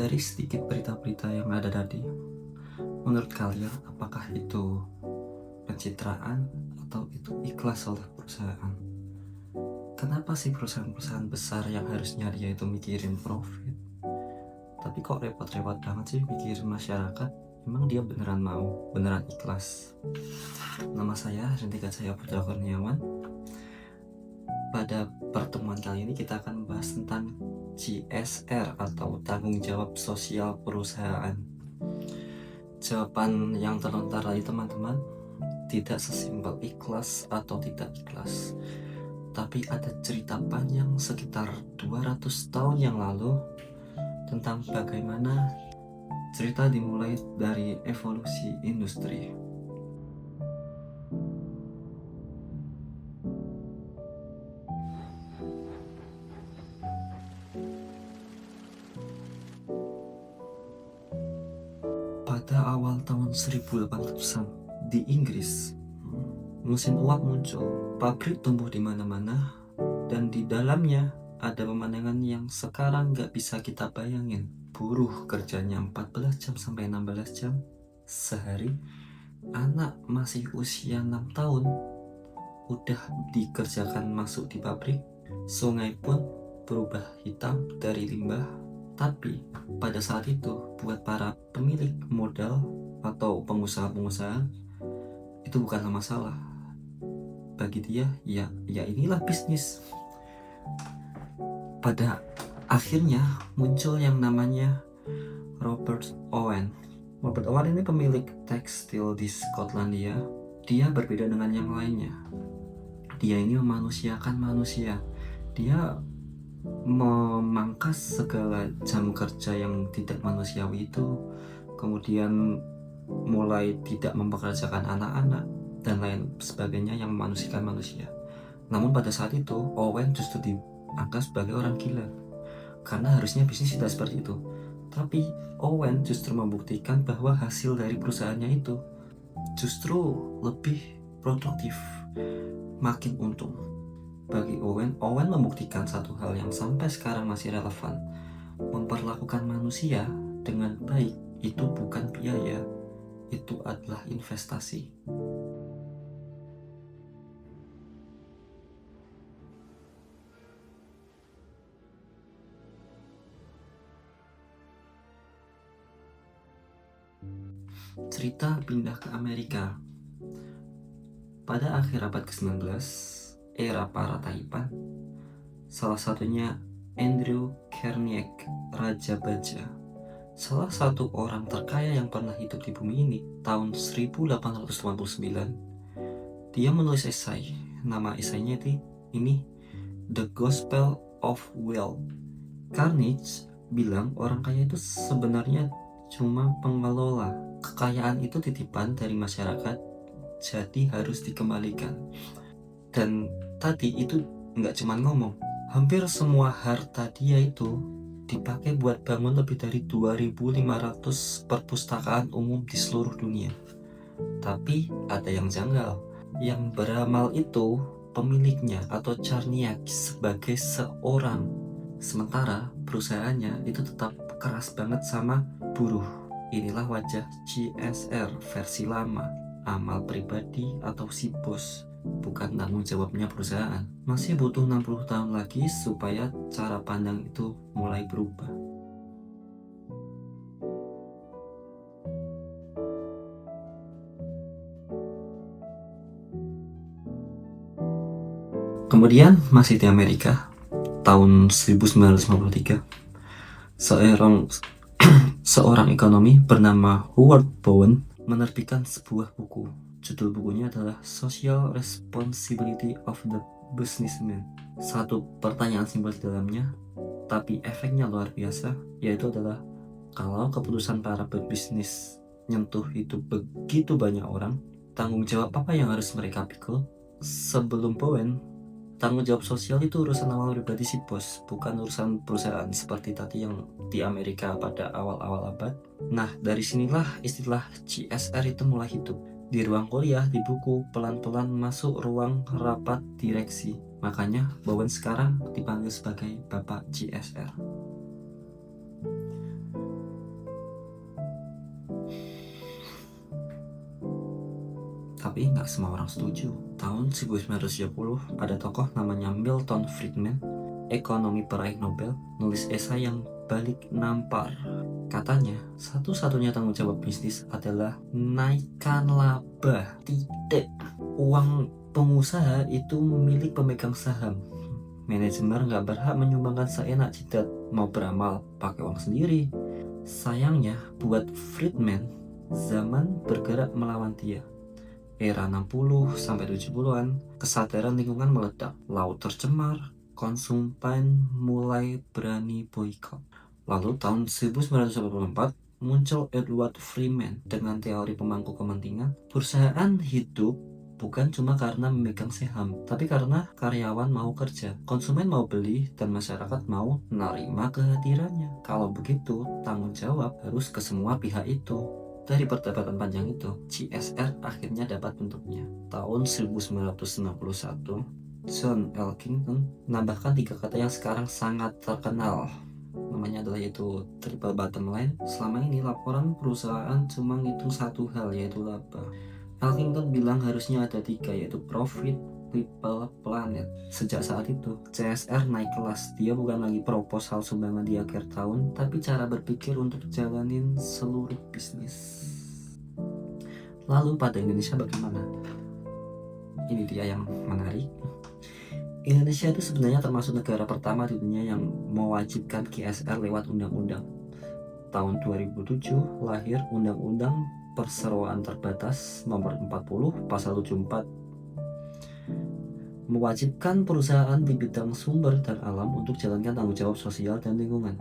Dari sedikit berita-berita yang ada tadi, menurut kalian apakah itu pencitraan atau itu ikhlas oleh perusahaan? Kenapa sih perusahaan-perusahaan besar yang harusnya dia itu mikirin profit, tapi kok repot-repot banget sih mikirin masyarakat? Emang dia beneran mau, beneran ikhlas? Nama saya Rinti Gajaya Putra Kurniawan. Pada pertemuan kali ini kita akan membahas tentang CSR atau tanggung jawab sosial perusahaan. Jawaban yang terlontar dari teman-teman tidak sesimpel ikhlas atau tidak ikhlas, tapi ada cerita panjang sekitar 200 tahun yang lalu tentang bagaimana cerita dimulai dari evolusi industri. Pada awal tahun 1800-an di Inggris, mesin uap muncul, pabrik tumbuh di mana-mana, dan di dalamnya ada pemandangan yang sekarang gak bisa kita bayangin. Buruh kerjanya 14 jam sampai 16 jam sehari. Anak masih usia 6 tahun udah dikerjakan masuk di pabrik. Sungai pun berubah hitam dari limbah. Tapi pada saat itu buat para pemilik modal atau pengusaha-pengusaha itu bukanlah masalah. Bagi dia ya inilah bisnis. Pada akhirnya muncul yang namanya Robert Owen. Robert Owen ini pemilik tekstil di Skotlandia. Dia berbeda dengan yang lainnya. Dia ini memanusiakan manusia. Dia memangkas segala jam kerja yang tidak manusiawi itu, kemudian mulai tidak mempekerjakan anak-anak dan lain sebagainya yang memanusiakan manusia. Namun pada saat itu Owen justru dianggap sebagai orang gila, karena harusnya bisnis tidak seperti itu. Tapi Owen justru membuktikan bahwa hasil dari perusahaannya itu justru lebih produktif, makin untung. Bagi Owen membuktikan satu hal yang sampai sekarang masih relevan. Memperlakukan manusia dengan baik itu bukan biaya, itu adalah investasi. Cerita pindah ke Amerika. Pada akhir abad ke-19, era para Taipan, salah satunya Andrew Carnegie, Raja Baja, salah satu orang terkaya yang pernah hidup di bumi ini tahun 1889. Dia menulis esai. Nama esainya ini The Gospel of Wealth. Carnegie bilang orang kaya itu sebenarnya cuma pengelola. Kekayaan itu titipan dari masyarakat, jadi harus dikembalikan. Dan tadi itu nggak cuma ngomong, hampir semua harta dia itu dipakai buat bangun lebih dari 2.500 perpustakaan umum di seluruh dunia. Tapi ada yang janggal. Yang beramal itu pemiliknya atau Carnegie sebagai seorang, sementara perusahaannya itu tetap keras banget sama buruh. Inilah wajah CSR versi lama, amal pribadi atau si bos, bukan tanggung jawabnya perusahaan. Masih butuh 60 tahun lagi supaya cara pandang itu mulai berubah. Kemudian masih di Amerika, tahun 1953, seorang ekonomi bernama Howard Bowen menerbitkan sebuah buku. Judul bukunya adalah Social Responsibility of the Businessman. Satu pertanyaan simpel di dalamnya, tapi efeknya luar biasa, yaitu adalah kalau keputusan para pebisnis nyentuh hidup begitu banyak orang, tanggung jawab apa yang harus mereka pikul? Sebelum Bowen, tanggung jawab sosial itu urusan amal pribadi si bos, bukan urusan perusahaan seperti tadi yang di Amerika pada awal-awal abad. Nah, dari sinilah istilah CSR itu mulai hidup. Di ruang kuliah, di buku, pelan-pelan masuk ruang rapat direksi. Makanya Bowen sekarang dipanggil sebagai Bapak CSR. Tapi nggak semua orang setuju. Tahun 1930 ada tokoh namanya Milton Friedman, ekonomi peraih Nobel, nulis esai yang balik nampar. Katanya, satu-satunya tanggung jawab bisnis adalah naikkan laba. Titik. Uang pengusaha itu milik pemegang saham. Manajemen nggak berhak menyumbangkan seenak jidat. Mau beramal, pakai uang sendiri. Sayangnya, buat Friedman, zaman bergerak melawan dia. Era 60 sampai 70-an, kesadaran lingkungan meledak. Laut tercemar, konsumen mulai berani boikot. Lalu tahun 1984 muncul Edward Freeman dengan teori pemangku kepentingan. Perusahaan hidup bukan cuma karena memegang saham, tapi karena karyawan mau kerja, konsumen mau beli, dan masyarakat mau menerima kehadirannya. Kalau begitu, tanggung jawab harus ke semua pihak itu. Dari perdebatan panjang itu, CSR akhirnya dapat bentuknya. Tahun 1991, John Elkington menambahkan 3 kata yang sekarang sangat terkenal. Namanya adalah yaitu triple bottom line. Selama ini laporan perusahaan cuma ngitung satu hal, yaitu laba. Elkington bilang harusnya ada 3, yaitu profit, people, planet. Sejak saat itu, CSR naik kelas. Dia bukan lagi proposal sumbangan di akhir tahun, tapi cara berpikir untuk jalanin seluruh bisnis. Lalu pada Indonesia bagaimana? Ini dia yang menarik. Indonesia itu sebenarnya termasuk negara pertama di dunia yang mewajibkan CSR lewat undang-undang. Tahun 2007 lahir Undang-Undang Perseroan Terbatas Nomor 40 Pasal 74, mewajibkan perusahaan di bidang sumber dan alam untuk jalankan tanggung jawab sosial dan lingkungan.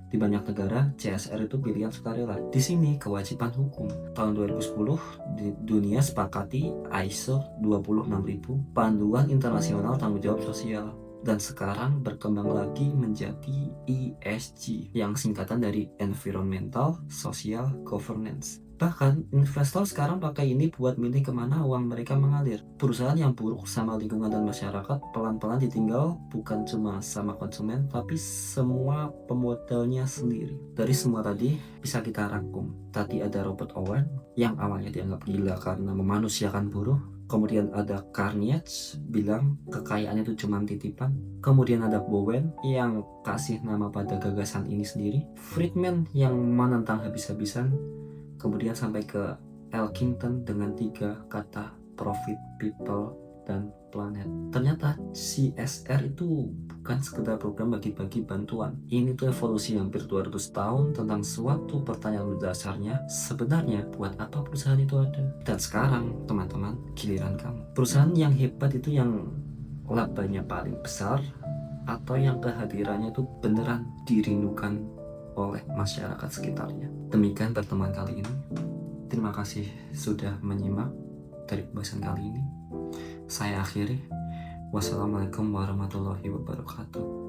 Di banyak negara, CSR itu pilihan sukarela. Di sini kewajiban hukum. Tahun 2010, di dunia sepakati ISO 26000, panduan internasional tanggung jawab sosial. Dan sekarang berkembang lagi menjadi ESG, yang singkatan dari Environmental Social Governance. Bahkan investor sekarang pakai ini buat milih kemana uang mereka mengalir. Perusahaan yang buruk sama lingkungan dan masyarakat pelan-pelan ditinggal, bukan cuma sama konsumen, tapi semua pemodalnya sendiri. Dari semua tadi bisa kita rangkum. Tadi ada Robert Owen yang awalnya dianggap gila karena memanusiakan buruh. Kemudian ada Carnegie bilang kekayaan itu cuma titipan. Kemudian ada Bowen yang kasih nama pada gagasan ini sendiri. Friedman yang menentang habis-habisan. Kemudian sampai ke Elkington dengan 3 kata, profit, people, dan planet. Ternyata CSR itu bukan sekedar program bagi-bagi bantuan. Ini tuh evolusi hampir 200 tahun tentang suatu pertanyaan dasarnya, sebenarnya buat apa perusahaan itu ada? Dan sekarang teman-teman, giliran kamu. Perusahaan yang hebat itu yang labanya paling besar, atau yang kehadirannya itu beneran dirindukan oleh masyarakat sekitarnya. Demikian pertemuan kali ini. Terima kasih sudah menyimak dari pembahasan kali ini. Saya akhiri. Wassalamualaikum warahmatullahi wabarakatuh.